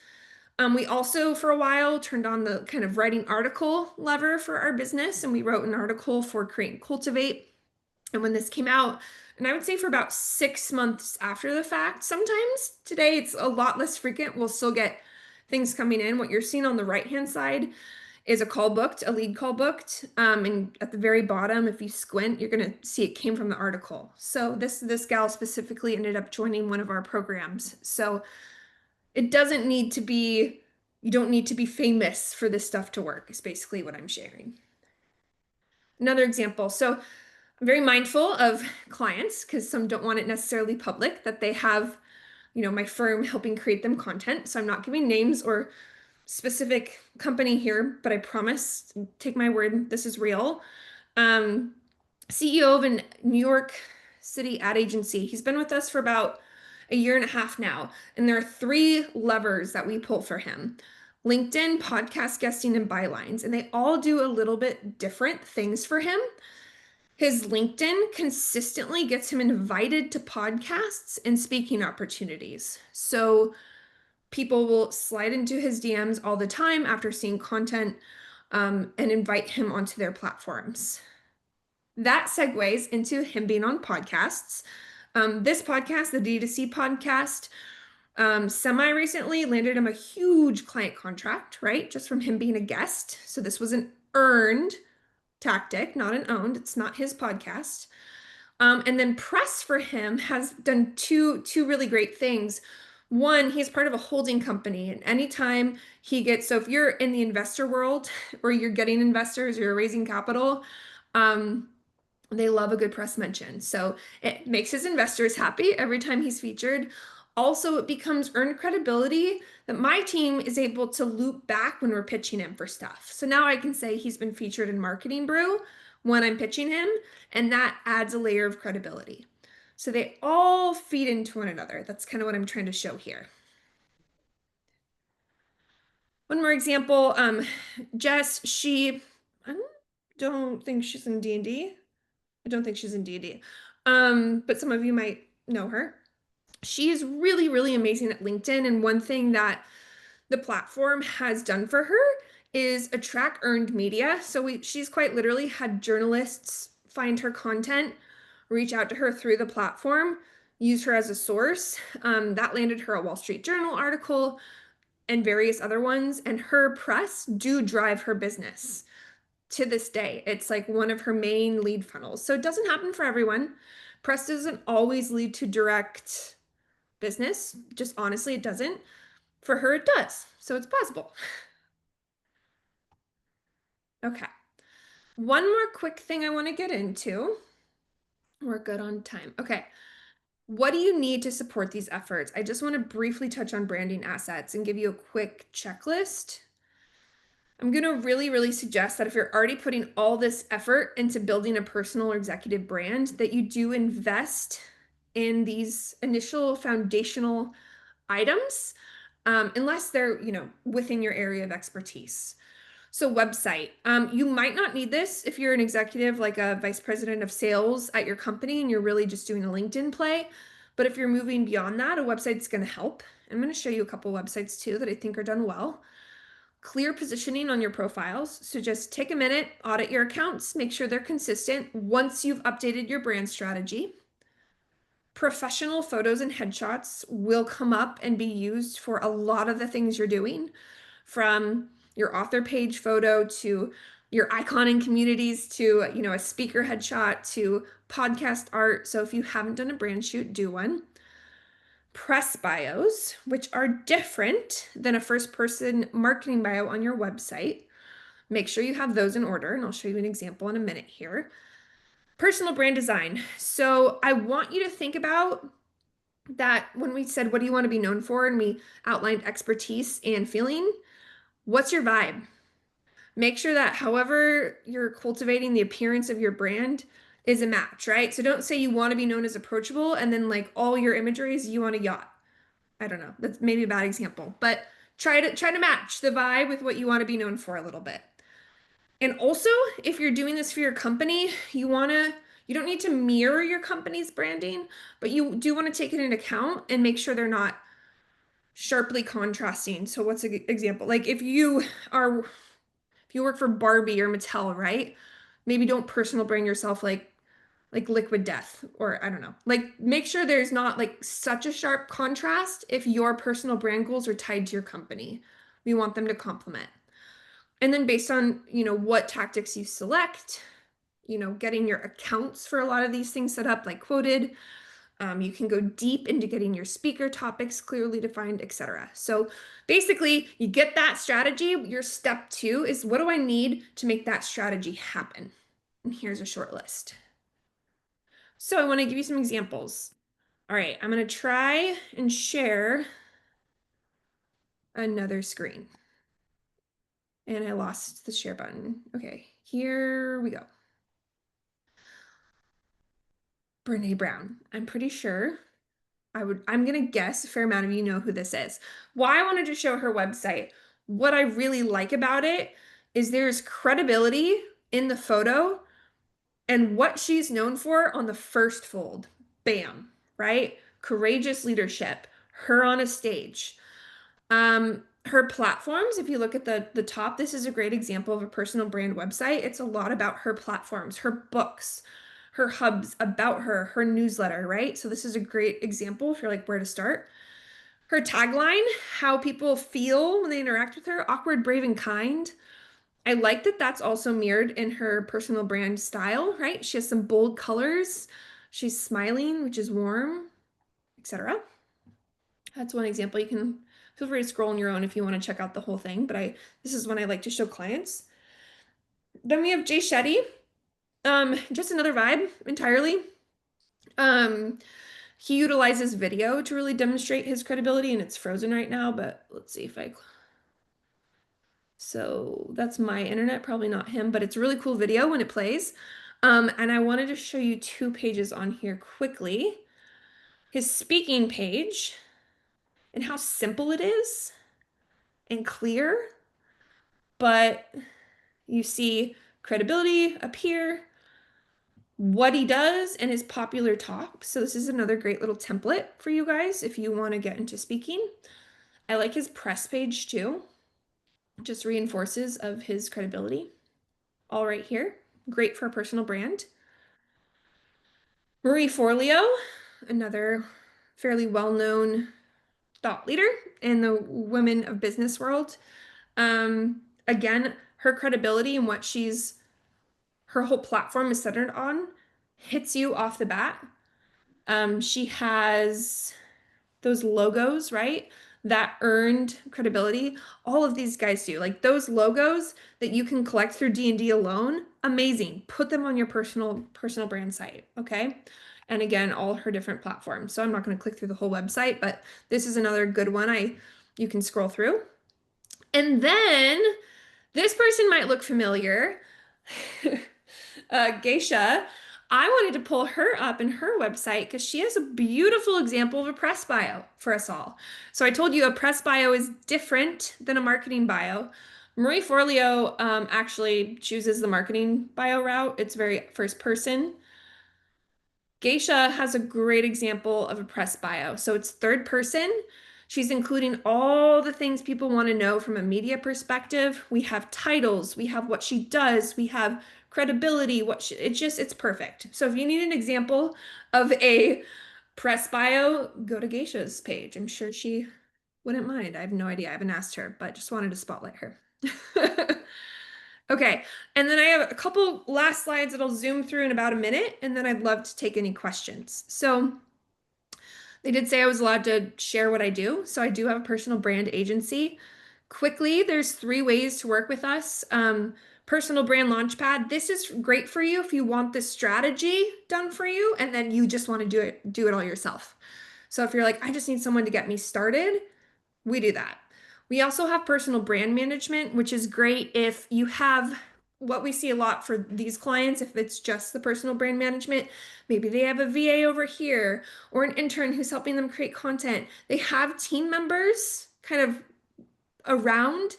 We also, for a while, turned on the kind of writing article lever for our business, and we wrote an article for Create and Cultivate. And when this came out, and I would say for about 6 months after the fact, sometimes today it's a lot less frequent. We'll still get things coming in. What you're seeing on the right-hand side is a lead call booked. And at the very bottom, if you squint, you're going to see it came from the article. So this gal specifically ended up joining one of our programs. So it doesn't need to be, you don't need to be famous for this stuff to work, is basically what I'm sharing. Another example. So I'm very mindful of clients because some don't want it necessarily public that they have, my firm helping create them content. So I'm not giving names or specific company here, but I promise, take my word, this is real. CEO of a New York City ad agency. He's been with us for about a year and a half now. And there are 3 levers that we pull for him: LinkedIn, podcast guesting, and bylines. And they all do a little bit different things for him. His LinkedIn consistently gets him invited to podcasts and speaking opportunities. So people will slide into his DMs all the time after seeing content and invite him onto their platforms. That segues into him being on podcasts. This podcast, the D2C podcast, semi recently landed him a huge client contract, right? Just from him being a guest. So this was an earned tactic, not an owned. It's not his podcast. And then press for him has done two really great things. One, he's part of a holding company, and anytime he gets, so if you're in the investor world or you're getting investors or you're raising capital, they love a good press mention. So it makes his investors happy every time he's featured. Also, it becomes earned credibility that my team is able to loop back when we're pitching him for stuff. So now I can say he's been featured in Marketing Brew when I'm pitching him, and that adds a layer of credibility. So they all feed into one another. That's kind of what I'm trying to show here. One more example, Jess, I don't think she's in D&D. I don't think she's in D&D. But some of you might know her. She is really, really amazing at LinkedIn. And one thing that the platform has done for her is attract earned media. So she's quite literally had journalists find her content, reach out to her through the platform, use her as a source. That landed her a Wall Street Journal article and various other ones. And her press do drive her business to this day. It's like one of her main lead funnels. So it doesn't happen for everyone. Press doesn't always lead to direct business. Just honestly, it doesn't. For her, it does. So it's possible. Okay. One more quick thing I want to get into. We're good on time. Okay. What do you need to support these efforts? I just want to briefly touch on branding assets and give you a quick checklist. I'm going to really, really suggest that if you're already putting all this effort into building a personal or executive brand, that you do invest in these initial foundational items, unless they're, within your area of expertise. So website, you might not need this if you're an executive, like a vice president of sales at your company, and you're really just doing a LinkedIn play. But if you're moving beyond that, a website's going to help. I'm going to show you a couple websites too that I think are done well. Clear positioning on your profiles. So just take a minute, audit your accounts, make sure they're consistent once you've updated your brand strategy. Professional photos and headshots will come up and be used for a lot of the things you're doing, from your author page photo to your icon in communities to, a speaker headshot to podcast art. So if you haven't done a brand shoot, do one. Press bios, which are different than a first person marketing bio on your website. Make sure you have those in order, and I'll show you an example in a minute here. Personal brand design. So I want you to think about that when we said, what do you want to be known for? And we outlined expertise and feeling. What's your vibe? Make sure that however you're cultivating the appearance of your brand is a match, right? So don't say you want to be known as approachable and then like all your imagery is you on a yacht. I don't know. That's maybe a bad example, but try to match the vibe with what you want to be known for a little bit. And also, if you're doing this for your company, you don't need to mirror your company's branding, but you do want to take it into account and make sure they're not sharply contrasting. So what's an example? Like if you work for Barbie or Mattel, right? Maybe don't personal brand yourself like Liquid Death, or I don't know. Like make sure there's not like such a sharp contrast if your personal brand goals are tied to your company. We want them to complement. And then based on, what tactics you select, getting your accounts for a lot of these things set up, like quoted. You can go deep into getting your speaker topics clearly defined, etc. So basically, you get that strategy. Your step 2 is, what do I need to make that strategy happen? And here's a short list. So I want to give you some examples. All right, I'm going to try and share another screen. And I lost the share button. Okay, here we go. Brene Brown. I'm pretty sure I'm gonna guess a fair amount of you know who this is. Why I wanted to show her website. What I really like about it is there's credibility in the photo and what she's known for on the first fold. Bam, right? Courageous leadership, her on a stage. Her platforms, if you look at the top, this is a great example of a personal brand website. It's a lot about her platforms, her books, her hubs about her newsletter, right? So this is a great example for like where to start. Her tagline, how people feel when they interact with her, awkward, brave, and kind. I like that that's also mirrored in her personal brand style, right? She has some bold colors. She's smiling, which is warm, etc. That's one example. You can feel free to scroll on your own if you want to check out the whole thing, but this is one I like to show clients. Then we have Jay Shetty. Just another vibe entirely. He utilizes video to really demonstrate his credibility, and it's frozen right now, but let's see if I so that's my internet, probably not him, but it's a really cool video when it plays. And I wanted to show you two pages on here quickly. His speaking page and how simple it is and clear, but you see credibility up here, what he does, and his popular talk. So this is another great little template for you guys if you want to get into speaking. I like his press page too. Just reinforces of his credibility. All right here. Great for a personal brand. Marie Forleo, another fairly well-known thought leader in the women of business world. Again, her credibility and what her whole platform is centered on hits you off the bat. She has those logos, right? That earned credibility. All of these guys do. Like those logos that you can collect through D&D alone, amazing. Put them on your personal brand site, okay? And again, all her different platforms. So I'm not going to click through the whole website, but this is another good one you can scroll through. And then this person might look familiar. Geisha, I wanted to pull her up in her website because she has a beautiful example of a press bio for us all. So I told you a press bio is different than a marketing bio. Marie Forleo actually chooses the marketing bio route. It's very first person. Geisha has a great example of a press bio. So it's third person. She's including all the things people want to know from a media perspective. We have titles, we have what she does, we have credibility, it's perfect. So if you need an example of a press bio, go to Geisha's page. I'm sure she wouldn't mind. I have no idea. I haven't asked her, but just wanted to spotlight her. Okay, and then I have a couple last slides that I'll zoom through in about a minute, and then I'd love to take any questions. So they did say I was allowed to share what I do. So I do have a personal brand agency. Quickly, there's 3 ways to work with us. Personal brand launchpad. This is great for you if you want this strategy done for you, and then you just want to do it all yourself. So if you're like, I just need someone to get me started, we do that. We also have personal brand management, which is great if you have what we see a lot for these clients, if it's just the personal brand management, maybe they have a VA over here or an intern who's helping them create content. They have team members kind of around,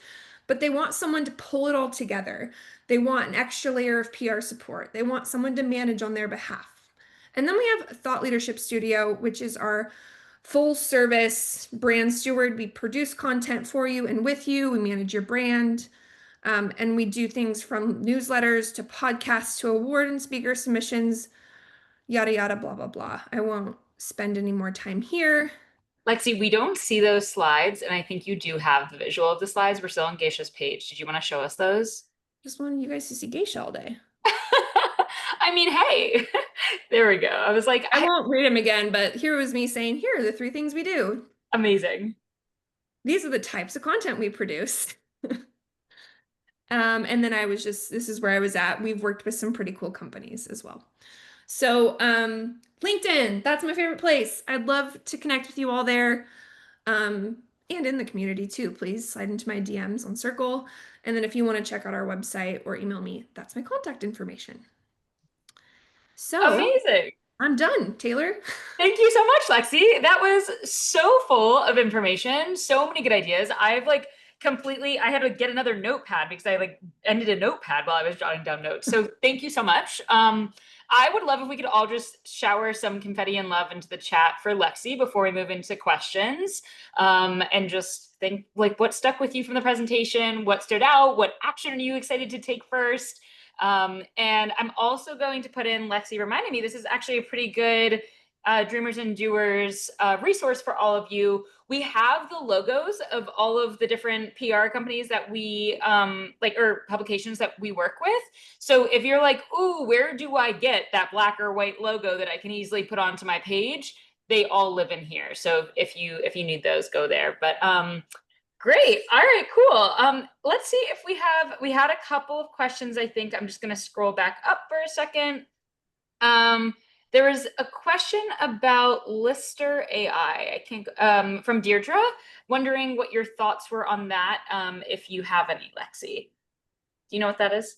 but they want someone to pull it all together. They want an extra layer of PR support. They want someone to manage on their behalf. And then we have Thought Leadership Studio, which is our full service brand steward. We produce content for you and with you. We manage your brand. And we do things from newsletters to podcasts to award and speaker submissions, yada, yada, blah, blah, blah. I won't spend any more time here. Lexie, we don't see those slides, and I think you do have the visual of the slides. We're still on Geisha's page. Did you want to show us those? Just wanted you guys to see Geisha all day. I mean, hey, there we go. I was like, I won't read them again, but here was me saying, here are the 3 things we do. Amazing. These are the types of content we produce. And then this is where I was at. We've worked with some pretty cool companies as well. So LinkedIn, that's my favorite place. I'd love to connect with you all there. And in the community too, please slide into my DMs on Circle. And then if you want to check out our website or email me, that's my contact information. So Amazing. I'm done, Taylor. Thank you so much, Lexie. That was so full of information, so many good ideas. I had to get another notepad because I ended a notepad while I was jotting down notes. So thank you so much. I would love if we could all just shower some confetti and love into the chat for Lexie before we move into questions. And just think what stuck with you from the presentation, what stood out, what action are you excited to take first? And I'm also going to put in, Lexie reminded me, this is actually a pretty good Dreamers and Doers resource for all of you. We have the logos of all of the different PR companies that we or publications that we work with. So if you're like, ooh, where do I get that black or white logo that I can easily put onto my page? They all live in here. So if you need those, go there. But great. All right, cool. Let's see if we had a couple of questions. I think I'm just going to scroll back up for a second. There was a question about Lister AI, I think, from Deirdre, wondering what your thoughts were on that, if you have any, Lexie. Do you know what that is?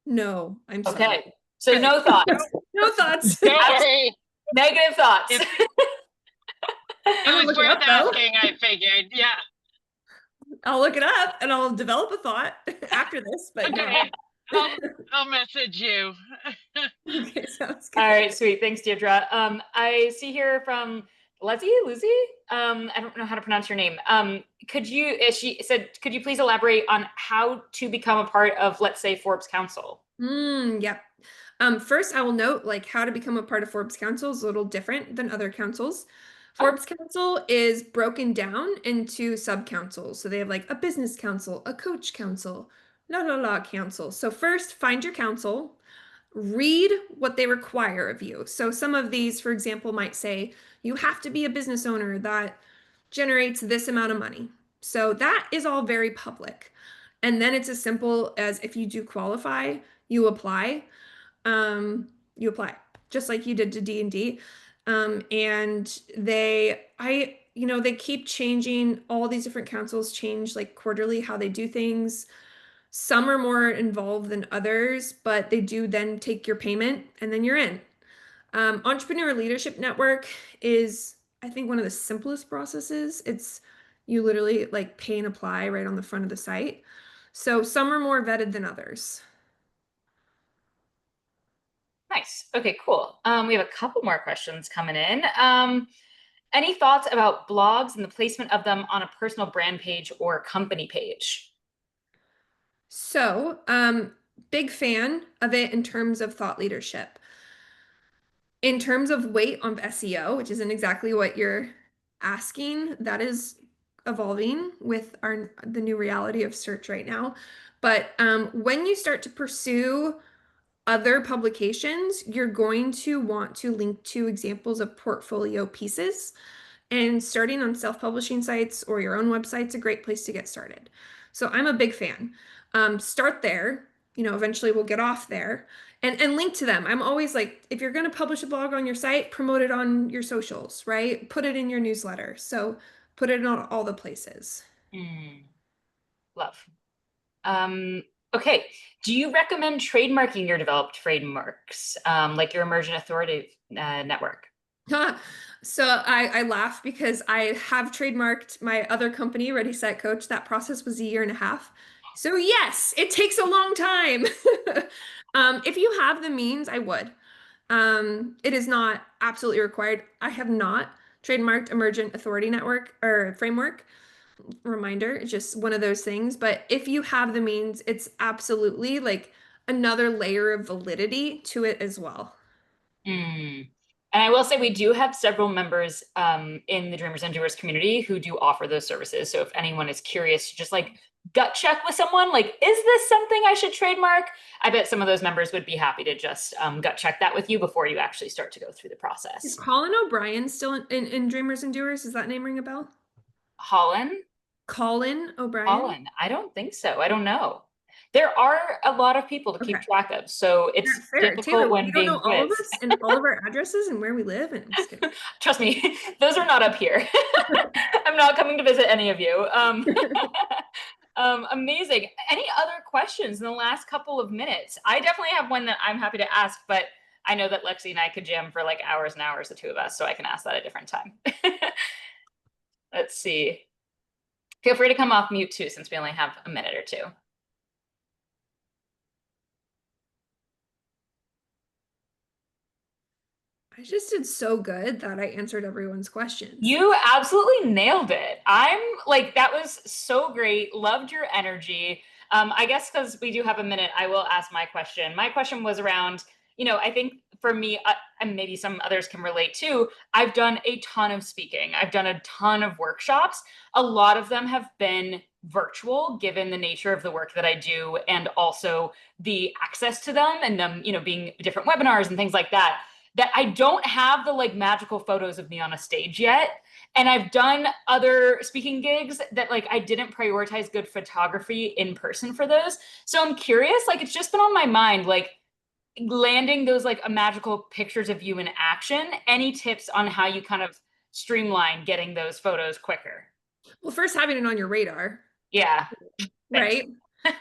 No, I'm sorry. Okay, so Okay. no thoughts. No thoughts. Don't worry. Negative thoughts. If I'm it gonna was look it worth up though. asking, I figured. Yeah. I'll look it up and I'll develop a thought after this, but no. Okay. I'll I'll message you. Okay, sounds All good. right, sweet. Thanks, Deirdre. I see here from Lucy. I don't know how to pronounce your name. She said, could you please elaborate on how to become a part of, let's say, Forbes Council? Yep. First, I will note like how to become a part of Forbes Council is a little different than other councils. Oh, Forbes Council is broken down into sub-councils. So they have like a business council, a coach council, council. So first, find your council, read what they require of you. So some of these, for example, might say you have to be a business owner that generates this amount of money. So that is all very public. And then it's as simple as if you do qualify, you apply. You apply just like you did to D&D. And they keep changing. All these different councils change like quarterly how they do things. Some are more involved than others, but they do then take your payment and then you're in. Entrepreneur Leadership Network is, I think, one of the simplest processes. It's you literally like pay and apply right on the front of the site. So some are more vetted than others. nice. Okay, cool. We have a couple more questions coming in. Any thoughts about blogs and the placement of them on a personal brand page or company page? So, big fan of it in terms of thought leadership. In terms of weight on SEO, which isn't exactly what you're asking, that is evolving with the new reality of search right now. But when you start to pursue other publications, you're going to want to link to examples of portfolio pieces. And starting on self-publishing sites or your own website's a great place to get started. So I'm a big fan. Start there. Eventually we'll get off there and link to them. I'm always like, if you're going to publish a blog on your site, promote it on your socials, right? Put it in your newsletter. So put it on all the places. Love. Okay. Do you recommend trademarking your developed frameworks, like your emergent authority network? So I laugh because I have trademarked my other company, Ready Set Coach. That process was a year and a half. So yes, it takes a long time. If you have the means, I would. It is not absolutely required. I have not trademarked Emergent Authority Network or framework. Reminder, it's just one of those things. But if you have the means, it's absolutely like another layer of validity to it as well. Mm. And I will say we do have several members in the Dreamers and Doers community who do offer those services. So if anyone is curious, just like gut check with someone, like, is this something I should trademark? I bet some of those members would be happy to just gut check that with you before you actually start to go through the Is process. Colin O'Brien still in Dreamers and Doers? Does that name ring a bell? Holland? Colin O'Brien? Holland? I don't think so. I don't know. There are a lot of people to keep Okay. track of, so it's Fair. difficult Taylor, when you don't know being all of quizzed. us and all of our addresses and where we live, and I'm just kidding. Trust me, those are not up here. I'm not coming to visit any of you. Amazing. Any other questions in the last couple of minutes? I definitely have one that I'm happy to ask, but I know that Lexie and I could jam for like hours and hours, the two of us, so I can ask that a different time. Let's see. Feel free to come off mute too, since we only have a minute or two. I just did so good that I answered everyone's questions. You absolutely nailed it. I'm like, that was so great. Loved your energy. I guess because we do have a minute, I will ask my question. My question was around, I think for me, and maybe some others can relate too, I've done a ton of speaking. I've done a ton of workshops. A lot of them have been virtual, given the nature of the work that I do, and also the access to them and them, being different webinars and things like that, that I don't have the like magical photos of me on a stage yet. And I've done other speaking gigs that like I didn't prioritize good photography in person for those. So I'm curious, like it's just been on my mind, like, landing those like magical pictures of you in action. Any tips on how you kind of streamline getting those photos quicker? Well, first having it on your radar, Yeah, thanks. right?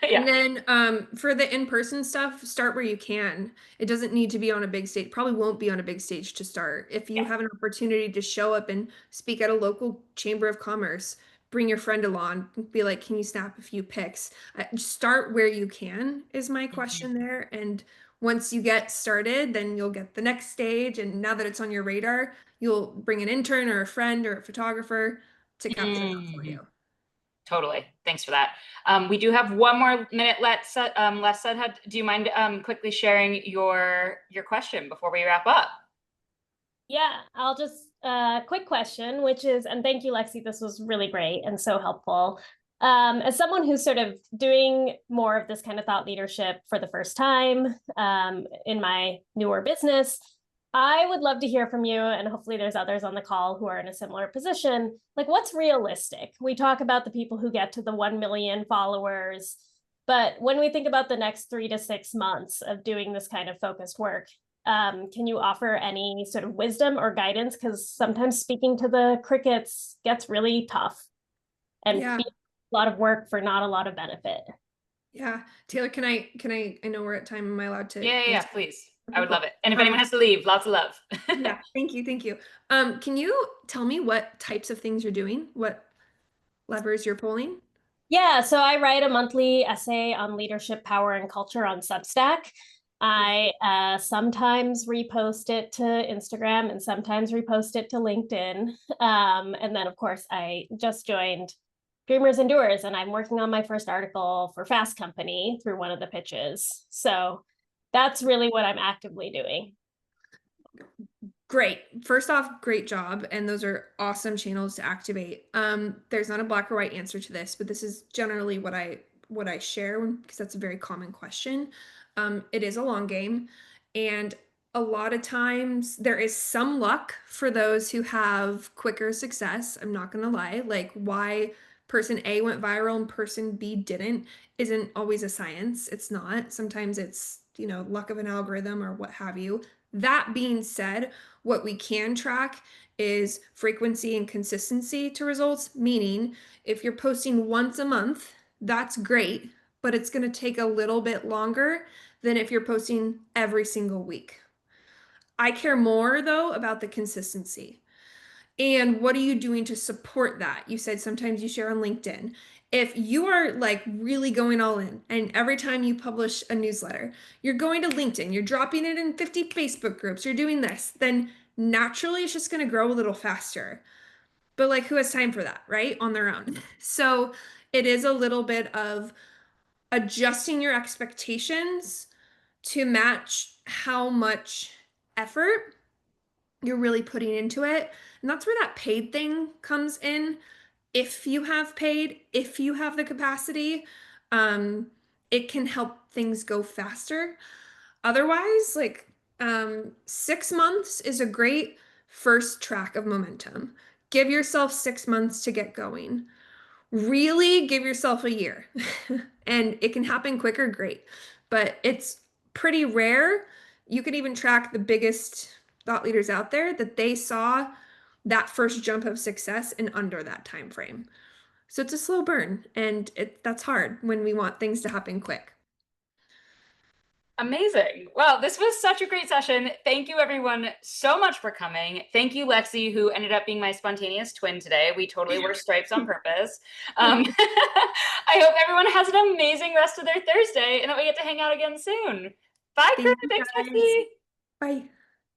Yeah. And then for the in-person stuff, start where you can. It doesn't need to be on a big stage. Probably won't be on a big stage to start. If you Yeah. have an opportunity to show up and speak at a local chamber of commerce, bring your friend along, be like, can you snap a few pics? Start where you can is my question there. And once you get started, then you'll get the next stage. And now that it's on your radar, you'll bring an intern or a friend or a photographer to capture that for Mhm. you. Totally. Thanks for that. We do have one more minute left. Do you mind quickly sharing your question before we wrap up? Yeah, I'll just quick question, which is, and thank you, Lexie, this was really great and so helpful. As someone who's sort of doing more of this kind of thought leadership for the first time in my newer business, I would love to hear from you, and hopefully there's others on the call who are in a similar position. Like, what's realistic? We talk about the people who get to the 1 million followers, but when we think about the next 3 to 6 months of doing this kind of focused work, can you offer any sort of wisdom or guidance? Because sometimes speaking to the crickets gets really tough and Yeah. a lot of work for not a lot of benefit. Yeah. Taylor, I know we're at time. Am I allowed to Yeah, answer? please. Okay, I would cool. love it. And if anyone has to leave, lots of love. Yeah, thank you, thank you. Can you tell me what types of things you're doing? What levers you're pulling? Yeah, so I write a monthly essay on leadership, power, and culture on Substack. I sometimes repost it to Instagram and sometimes repost it to LinkedIn. And then, of course, I just joined Dreamers and Doers, and I'm working on my first article for Fast Company through one of the pitches. So that's really what I'm actively doing. Great. First off, great job. And those are awesome channels to activate. There's not a black or white answer to this, but this is generally what I share because that's a very common question. It is a long game, and a lot of times there is some luck for those who have quicker success. I'm not gonna lie. Like why person A went viral and person B didn't isn't always a science. It's not. Sometimes it's, luck of an algorithm or what have you. That being said, what we can track is frequency and consistency to results, meaning if you're posting once a month, that's great, but it's going to take a little bit longer than if you're posting every single week. I care more though about the consistency. And what are you doing to support that? You said sometimes you share on LinkedIn. If you are like really going all in and every time you publish a newsletter, you're going to LinkedIn, you're dropping it in 50 Facebook groups, you're doing this, then naturally it's just going to grow a little faster. But like who has time for that, right? On their own. So it is a little bit of adjusting your expectations to match how much effort you're really putting into it. And that's where that paid thing comes in. If you have paid, if you have the capacity, it can help things go faster. Otherwise, like 6 months is a great first track of momentum. Give yourself 6 months to get going. Really give yourself a year. And it can happen quicker, great. But it's pretty rare. You could even track the biggest thought leaders out there that they saw that first jump of success in under that time frame. So it's a slow burn, and that's hard when we want things to happen quick. Amazing. Well, this was such a great session. Thank you everyone so much for coming. Thank you, Lexie, who ended up being my spontaneous twin today. We totally wore stripes on purpose. I hope everyone has an amazing rest of their Thursday and that we get to hang out again soon. Bye, Chris. Thanks, Guys. Lexie. Bye.